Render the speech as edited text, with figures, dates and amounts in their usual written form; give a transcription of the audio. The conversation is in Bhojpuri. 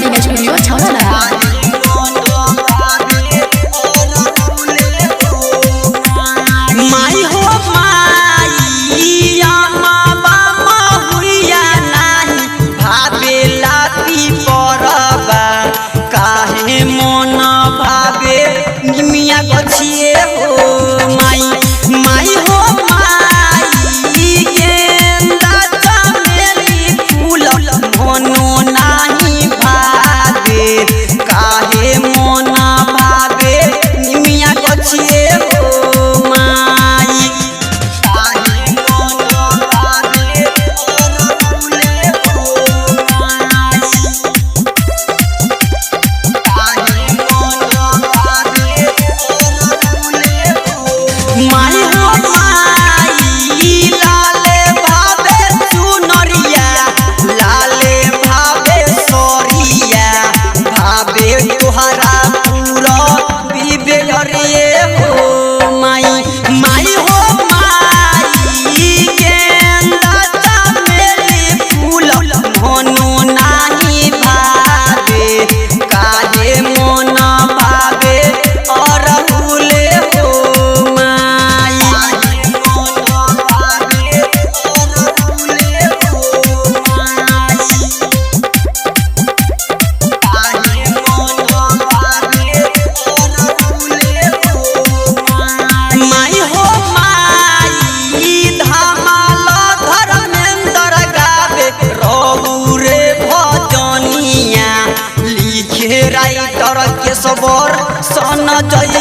रिकॉर्डिंग स्टूडियो छौड़ा। माई हो माई मामा हुइया नाही भावेला पी परबा काहे मन भावे निमिया गछिए हो माई माई हो माई गेंदा चमेली फूल मनो नाही भावे काहे मन भावे निमिया गछिए हो राइटर के सबर सन जय